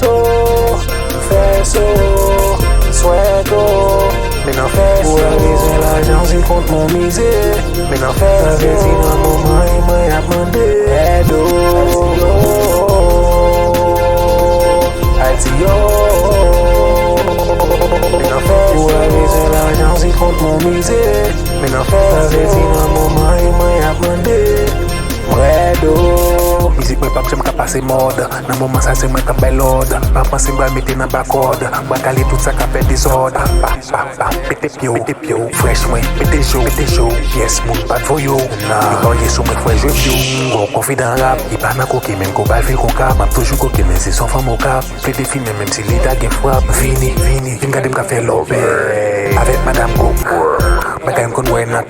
fais so, swego. Mais non fais so. Pour aviser l'argent, c'est contre mon misé. Mais non fais so. Avec si dans mon moment, il m'a demandé. Edo. Altio. Mais non fais so. Pour aviser l'argent, c'est contre mon misé. Mais non fais so. Avec si dans mon moment, il m'a demandé. Edo. Musique mwen pa mwen ka pase mode. Nan mouman sa se mwen ka bel ode. Pa panse mwen mette nan bakode. Bakale tout sa ka fait désordre. Pete pio, fresh mwen, pete show. Yes, moun pa d'voyo. Yo banye sou mwen fwe je view. Gon confident rap, yi pa nan koke men ko bal fil kon kap. Map toujou koke men se son fam o kap. Ple defi men men si li da gen frap. Vini, vim gade m ka fe love. Avec Madame Go. Bagay m kon wè nak.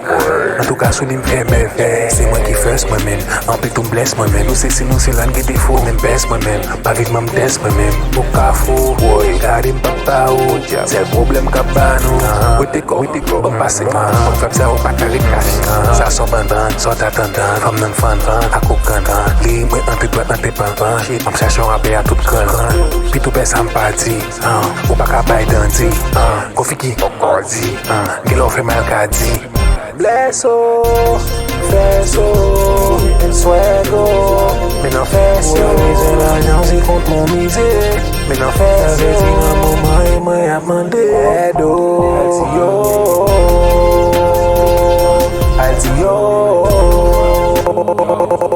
En tout cas, sou li m fè mè fè. Se mwen ki first mwen men. En pli tou m bless mwen men. Nou se si nou se lan ge defo. Men best mwen men. Pa vit m test mwen men. Mou ka fou. Woy, gade m pa pa ou. Se problem ka ban nou. Wete ko. Bon pase man. Bon fèp sa ou pa kare kash. Sa son bandan. Son tatandan. Fam nan fandan. Ako kandan. Li mwen ante dwat ante panvan. Am chachon rappe a tout kan. Pi tou pes am pati. Ou pa ka bay danti. Kofiki. Okordi. Gelo fè mal ka di. Blesso, fesso, swego. Mais non fais so. Pour l'argent, c'est contre mon misé. Mais non fais so. Avec si dans mon moment, il m'a demandé. Edo, altio.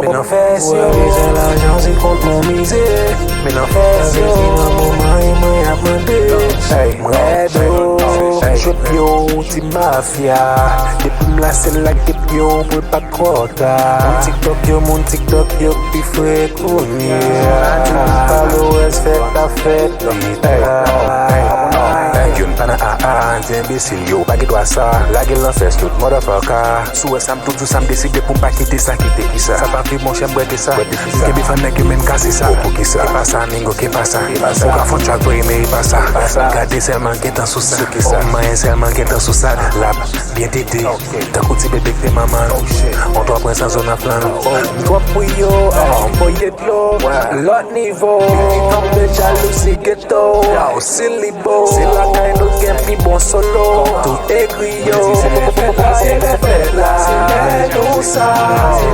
Mais non fais so. Pour l'argent, c'est contre mon misé. Mais non fais so. Avec si dans mon moment, il m'a demandé. Edo. Chop yo, ti mafia. Depi m la sel la gep yo, pou pa kota. Mon TikTok yo, pi fwe kounye. Followers fet a fet. Yon pana anti imbécile yo. Bagi dwa sa, lage lan fes tout motherfucker. Sou sam tout sam deside pou m pa kite sa kite ki sa. Sa pa fi mon chen brete sa. Ke bi fan nek yo men kasi sa. Pou ki sa. Ke pa sa ningo ke pa sa. Ou ka fon chak boy me pa sa. Gade selman getan sou sa. Mayen selman getan sou sa. Lap, bien tete. Tan kouti bebek te maman. On doit prendre sans zone à flan. Toi pour yo, boye de l'eau. L'autre niveau. Comme de jalousie ghetto. Silly bo. C'est la kind of game pi bon solo. Tout écrit yo. C'est les fêtes là. C'est tout ça.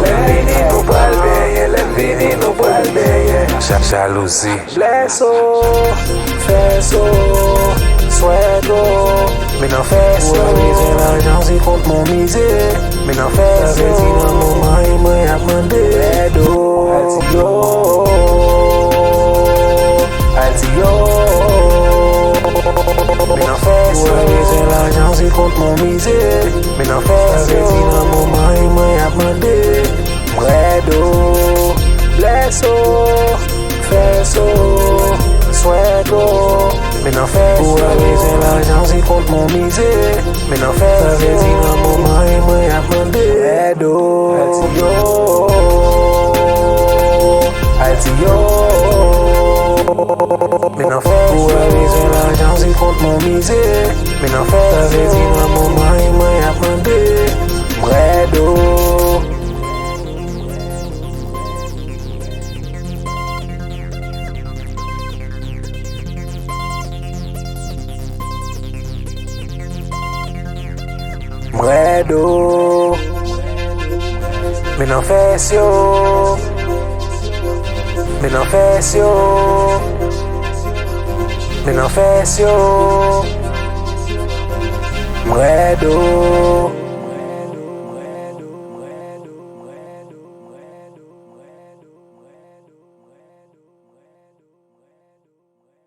L'envini nous pral beye. L'envini nous pral beye. Jalousie. Blesso, fesso, swego. Mais non fais so. Pour aviser l'argent, c'est contre mon misé. Mais non fais so. Avec si dans mon moment, il m'a demandé. Edo, altio. Mais non fais so. Pour aviser l'argent, c'est contre mon misé. Mais non fais so. Avec si dans mon moment, il m'a demandé. Edo, blesso, fesso, swego. Mais non fais so. Pour aviser l'argent, c'est contre mon misé. Mais non fais so. Avec si dans mon moment, il m'a demandé. Edo, altio. Mais non fais so. Pour aviser l'argent, c'est contre mon misé. Mais non fais so. Avec si dans mon moment, il m'a demandé. Edo. Edo. Mais non fais so. Mais non fais so. Mais non fais so. Edo.